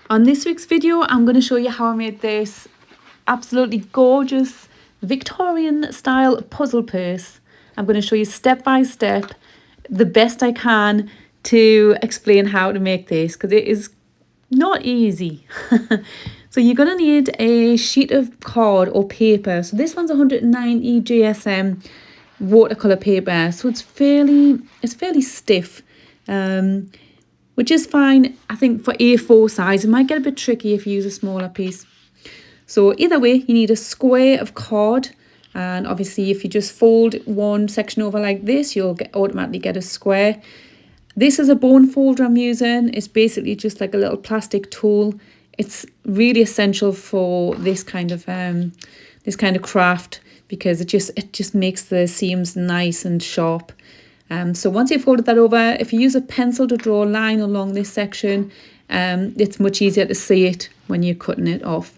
On this week's video, I'm going to show you how I made this absolutely gorgeous Victorian style puzzle purse. I'm going to show you step by step, the best I can, to explain how to make this, because it is not easy. So you're going to need a sheet of card or paper. So this one's 190 GSM watercolor paper, so it's fairly stiff, which is fine. I think for A4 size, it might get a bit tricky if you use a smaller piece. So either way, you need a square of card, and obviously if you just fold one section over like this, you'll automatically get a square. This is a bone folder I'm using. It's basically just like a little plastic tool. It's really essential for this kind of craft, because it just makes the seams nice and sharp. So once you've folded that over, if you use a pencil to draw a line along this section, it's much easier to see it when you're cutting it off.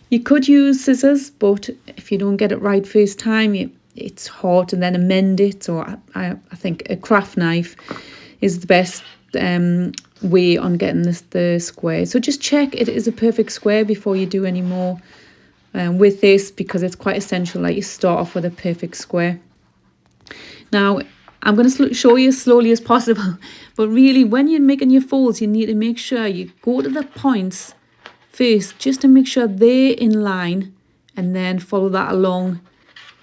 You could use scissors, but if you don't get it right first time, it's hard to then amend it. So I think a craft knife is the best way on getting the square. So just check it is a perfect square before you do any more with this, because it's quite essential that you start off with a perfect square. Now, I'm going to show you as slowly as possible, but really when you're making your folds, you need to make sure you go to the points first, just to make sure they're in line, and then follow that along,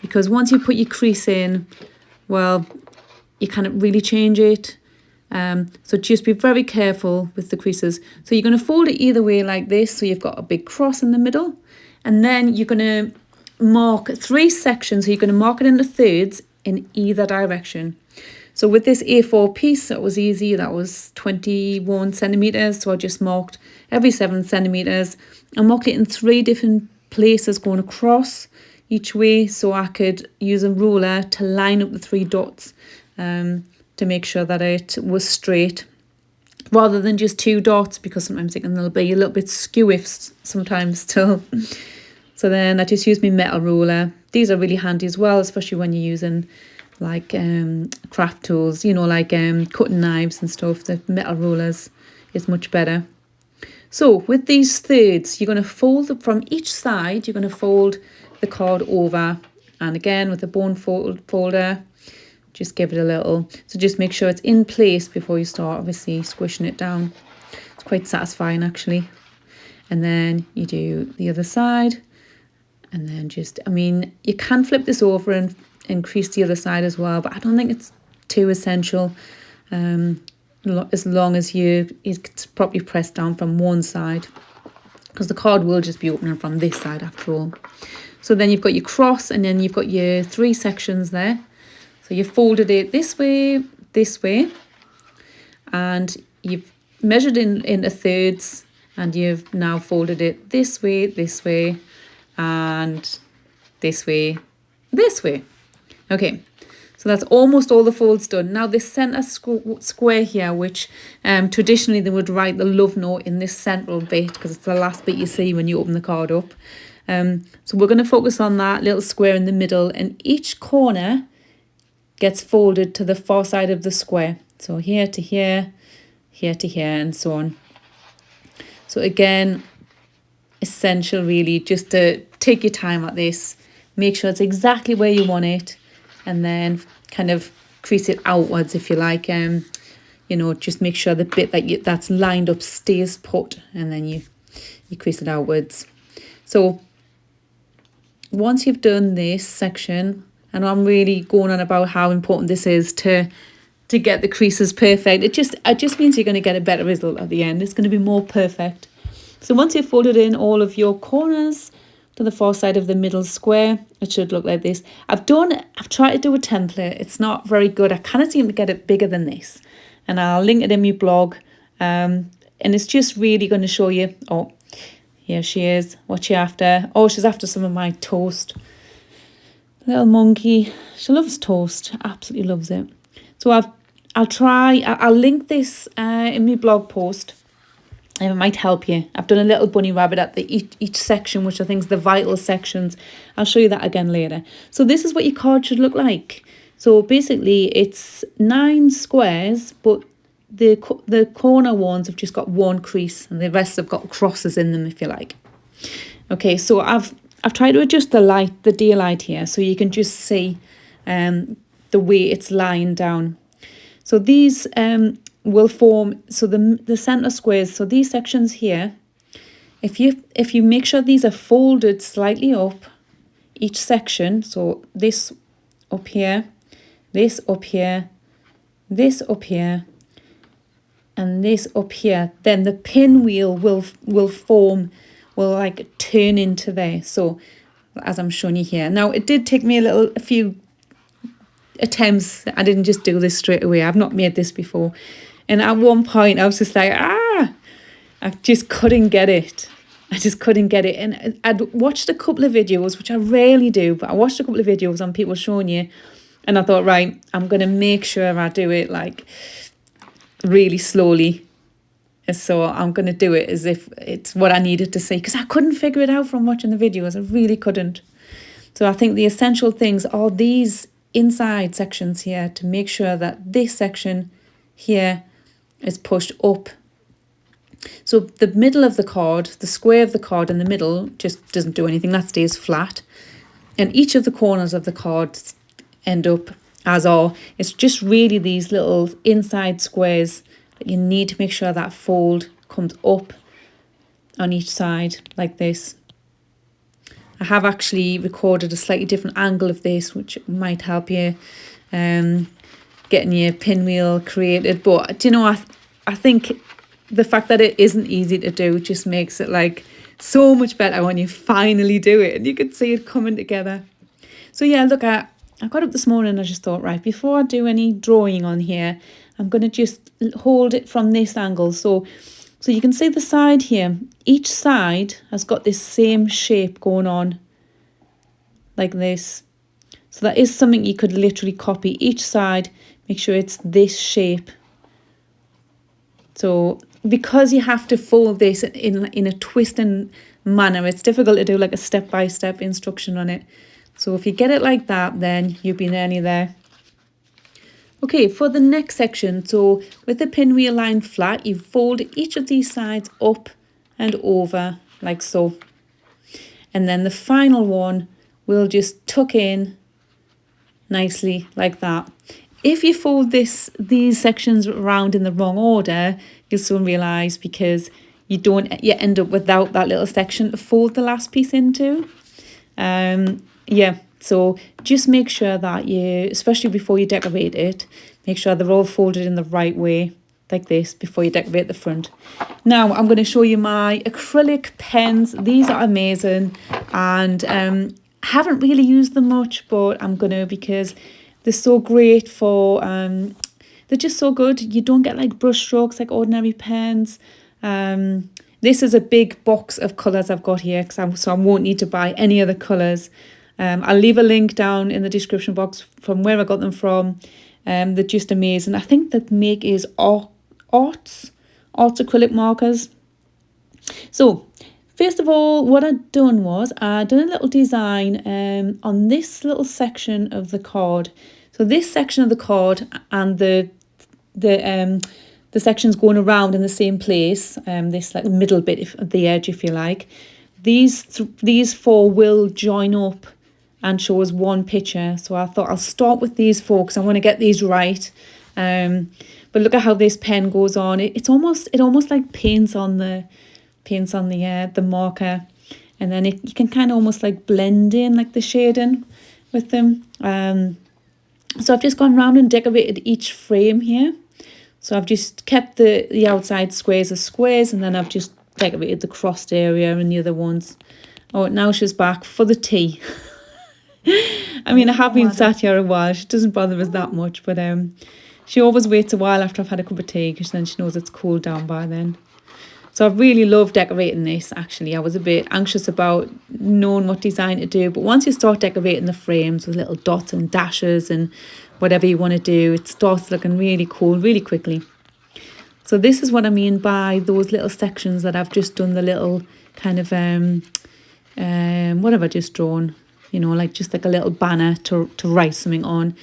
because once you put your crease in, well, you can't really change it. So just be very careful with the creases. So you're going to fold it either way like this, so you've got a big cross in the middle, and then you're going to mark 3 sections. So you're going to mark it into thirds in either direction. So with this A4 piece, that was easy. That was 21 centimeters. So I just marked every 7 centimeters. I marked it in 3 different places going across each way, so I could use a ruler to line up the 3 dots to make sure that it was straight, rather than just 2 dots, because sometimes it can be a little bit skew sometimes still. So then I just used my metal ruler. These are really handy as well, especially when you're using like craft tools, you know, like cutting knives and stuff. The metal rulers is much better. So with these thirds, you're going to fold from each side. You're going to fold the card over, and again with the bone folder, just give it a little. So just make sure it's in place before you start obviously squishing it down. It's quite satisfying actually. And then you do the other side, and then just, I mean, you can flip this over and increase the other side as well, but I don't think it's too essential, as long as it's properly pressed down from one side, because the card will just be opening from this side after all. So then you've got your cross, and then you've got your 3 sections there. So you've folded it this way, and you've measured into thirds, and you've now folded it this way, and this way. Okay, so that's almost all the folds done. Now this centre square here, which traditionally they would write the love note in this central bit, because it's the last bit you see when you open the card up. So we're going to focus on that little square in the middle, and each corner gets folded to the far side of the square. So here to here, here to here, and so on. So again, essential really just to take your time at this, make sure it's exactly where you want it, and then kind of crease it outwards if you like. You know, just make sure the bit that's lined up stays put, and then you crease it outwards. So once you've done this section, and I'm really going on about how important this is to get the creases perfect. It just means you're going to get a better result at the end. It's going to be more perfect. So once you've folded in all of your corners to the far side of the middle square, it should look like this. I've tried to do a template. It's not very good. I kind of seem to get it bigger than this, and I'll link it in my blog. And it's just really going to show you. Oh, here she is. What's she after? Oh, she's after some of my toast. Little monkey. She loves toast. Absolutely loves it. So I'll link this in my blog post. It might help you. I've done a little bunny rabbit at each section, which I think is the vital sections. I'll show you that again later. So this is what your card should look like. So basically it's 9 squares, but the corner ones have just got one crease, and the rest have got crosses in them, if you like. Okay, so I've tried to adjust the daylight here, so you can just see the way it's lying down. So these will form, so the center squares, so these sections here, if you make sure these are folded slightly up, each section, so this up here, this up here, this up here, and this up here, then the pinwheel will like turn into there. So as I'm showing you here. Now it did take me a few attempts. I didn't just do this straight away. I've not made this before. And at one point I was just like, I just couldn't get it. I just couldn't get it. And I'd watched a couple of videos, which I rarely do, but I watched a couple of videos on people showing you, and I thought, right, I'm going to make sure I do it like really slowly. So I'm going to do it as if it's what I needed to see, because I couldn't figure it out from watching the videos. I really couldn't. So I think the essential things are these inside sections here, to make sure that this section here is pushed up. So the middle of the card, the square of the card in the middle, just doesn't do anything. That stays flat. And each of the corners of the cards end up as are. It's just really these little inside squares that you need to make sure that fold comes up on each side like this. I have actually recorded a slightly different angle of this, which might help you getting your pinwheel created. But do you know, I think the fact that it isn't easy to do just makes it like so much better when you finally do it and you can see it coming together. So yeah, look, I got up this morning and I just thought, right, before I do any drawing on here, I'm going to just hold it from this angle. So you can see the side here. Each side has got this same shape going on like this. So that is something you could literally copy. Each side, make sure it's this shape. So because you have to fold this in a twisting manner, it's difficult to do like a step-by-step instruction on it. So if you get it like that, then you'll be nearly there. Okay, for the next section, so with the pinwheel line flat, you fold each of these sides up and over like so. And then the final one will just tuck in nicely like that. If you fold these sections around in the wrong order, you'll soon realise, because you end up without that little section to fold the last piece into. Yeah, so just make sure that you, especially before you decorate it, make sure they're all folded in the right way, like this, before you decorate the front. Now I'm going to show you my acrylic pens. These are amazing, and haven't really used them much, but I'm going to, because they're so great for, they're just so good. You don't get like brush strokes like ordinary pens. This is a big box of colours I've got here, so I won't need to buy any other colours. I'll leave a link down in the description box from where I got them from. They're just amazing. I think the make is Arts acrylic markers. So first of all, what I'd done was I'd done a little design on this little section of the card. So this section of the card and the sections going around in the same place, this like middle bit of the edge, if you like, these four will join up and show us one picture. So I thought I'll start with these four because I want to get these right. But look at how this pen goes on. It almost like paints on the marker, and then you can kind of almost like blend in like the shading with them. So I've just gone around and decorated each frame here. So I've just kept the outside squares as squares, and then I've just decorated the crossed area and the other ones. Oh, now she's back for the tea. I mean, I have been sat here a while. She doesn't bother us that much, but she always waits a while after I've had a cup of tea, because then she knows it's cooled down by then. So I really love decorating this, actually. I was a bit anxious about knowing what design to do, but once you start decorating the frames with little dots and dashes and whatever you want to do, it starts looking really cool really quickly. So this is what I mean by those little sections that I've just done the little kind of, what have I just drawn? You know, like just like a little banner to write something on.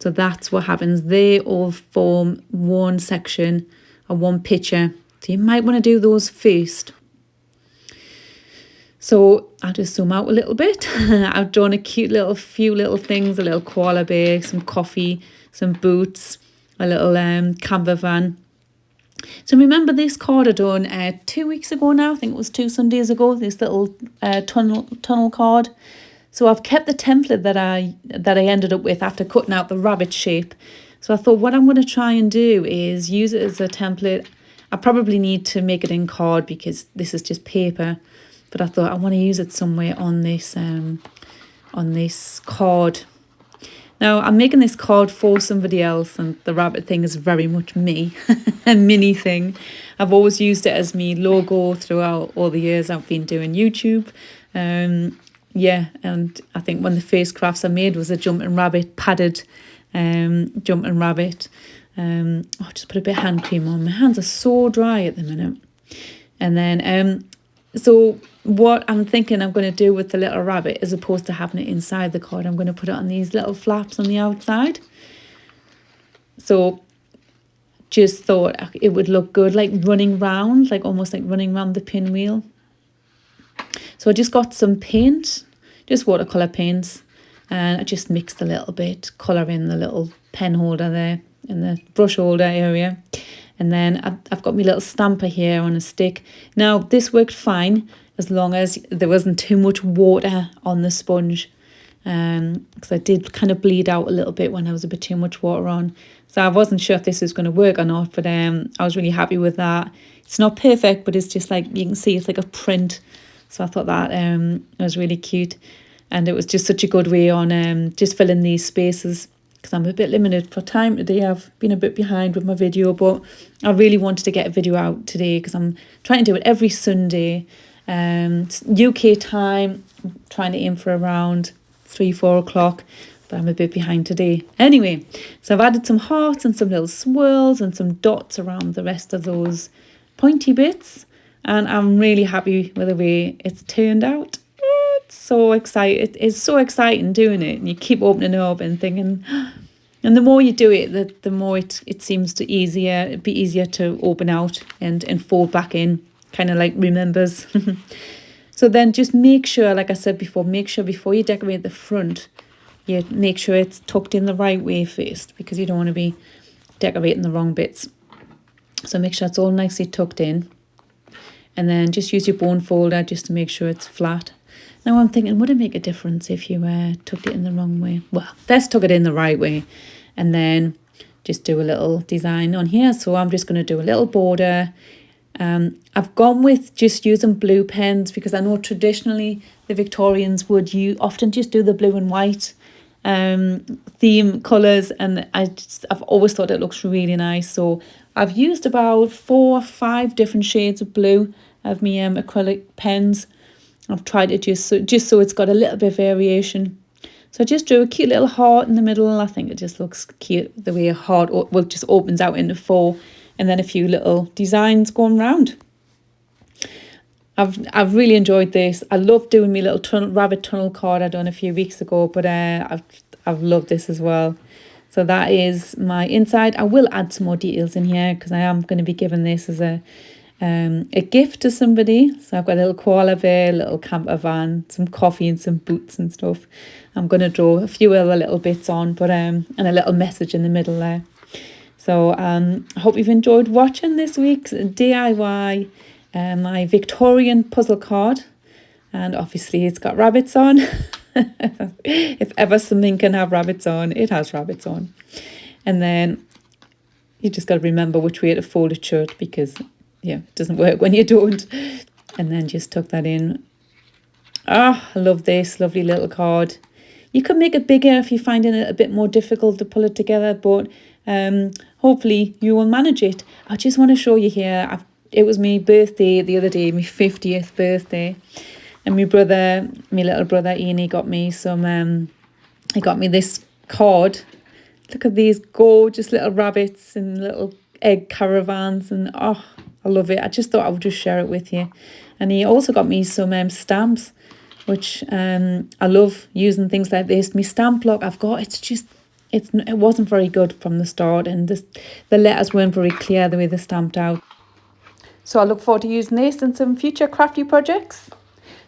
So that's what happens. They all form one section or one picture. So you might want to do those first. So I'll just zoom out a little bit. I've done a cute few little things, a little koala bear, some coffee, some boots, a little camper van. So remember this card I done 2 weeks ago now, I think it was 2 Sundays ago, this little tunnel card. So I've kept the template that I ended up with after cutting out the rabbit shape. So I thought what I'm going to try and do is use it as a template. I probably need to make it in card because this is just paper. But I thought I want to use it somewhere on this card. Now I'm making this card for somebody else, and the rabbit thing is very much me, a mini thing. I've always used it as my logo throughout all the years I've been doing YouTube. Yeah, and I think one of the first crafts I made was a jumping rabbit, padded jumping rabbit. I'll just put a bit of hand cream on. My hands are so dry at the minute. And then, so what I'm thinking I'm going to do with the little rabbit, as opposed to having it inside the card, I'm going to put it on these little flaps on the outside. So just thought it would look good, like running round, like almost like running around the pinwheel. So I just got some paint, just watercolour paints, and I just mixed a little bit, colour in the little pen holder there in the brush holder area. And then I've got my little stamper here on a stick. Now this worked fine as long as there wasn't too much water on the sponge, because I did kind of bleed out a little bit when there was a bit too much water on. So I wasn't sure if this was going to work or not, but I was really happy with that. It's not perfect, but it's just like, you can see it's like a print. So I thought that was really cute. And it was just such a good way on just filling these spaces, because I'm a bit limited for time today. I've been a bit behind with my video, but I really wanted to get a video out today because I'm trying to do it every Sunday. UK time, trying to aim for around 3-4 o'clock, but I'm a bit behind today. Anyway, so I've added some hearts and some little swirls and some dots around the rest of those pointy bits. And I'm really happy with the way it's turned out. It's so exciting. It's so exciting doing it. And you keep opening it up and thinking, and the more you do it, the more it seems to it'd be easier to open out and fold back in, kind of like remembers. So then just make sure, like I said before, make sure before you decorate the front, you make sure it's tucked in the right way first, because you don't want to be decorating the wrong bits. So make sure it's all nicely tucked in. And then just use your bone folder just to make sure it's flat. Now I'm thinking, would it make a difference if you tucked it in the wrong way? Well, best tuck it in the right way. And then just do a little design on here. So I'm just going to do a little border. I've gone with just using blue pens, because I know traditionally the Victorians would often just do the blue and white theme colours, and I've always thought it looks really nice. So I've used about 4 or 5 different shades of blue of my acrylic pens. I've tried it just so it's got a little bit of variation. So I just drew a cute little heart in the middle. I think it just looks cute the way a heart just opens out into 4, and then a few little designs going round. I've really enjoyed this. I love doing my little rabbit tunnel card I done a few weeks ago, but I've loved this as well. So that is my inside. I will add some more details in here because I am going to be giving this as a gift to somebody. So I've got a little koala bear, a little camper van, some coffee and some boots and stuff. I'm going to draw a few other little bits on, but and a little message in the middle there. So I hope you've enjoyed watching this week's DIY, my Victorian puzzle card. And obviously it's got rabbits on. If ever something can have rabbits on, it has rabbits on. And then you just got to remember which way to fold it shut, because yeah, it doesn't work when you don't. And then just tuck that in. I love this lovely little card. You can make it bigger if you're finding it a bit more difficult to pull it together, but hopefully you will manage it. I just want to show you here. It was my birthday the other day, my 50th birthday. And my little brother Ian, he got me this card. Look at these gorgeous little rabbits and little egg caravans, and I love it. I just thought I would just share it with you. And he also got me some stamps, which I love using things like this. My stamp block I've got, it wasn't very good from the start, and the letters weren't very clear the way they're stamped out. So I look forward to using this in some future crafty projects.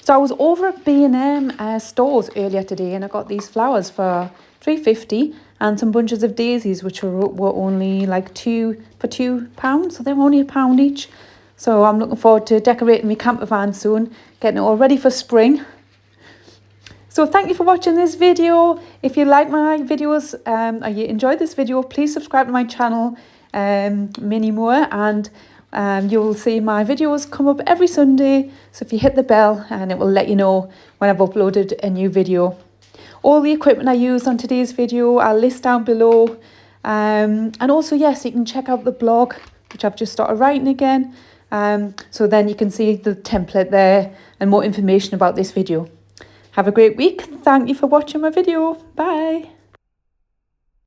So I was over at B&M stores earlier today, and I got these flowers for £3.50 and some bunches of daisies, which were only like £2 so they're only £1 each. So I'm looking forward to decorating my camper van soon, getting it all ready for spring. So thank you for watching this video. If you like my videos or you enjoyed this video, please subscribe to my channel, many more, and you will see my videos come up every Sunday. So if you hit the bell, and it will let you know when I've uploaded a new video. All the equipment I used on today's video I'll list down below. And also, yes, you can check out the blog, which I've just started writing again. So then you can see the template there and more information about this video. Have a great week. Thank you for watching my video. Bye.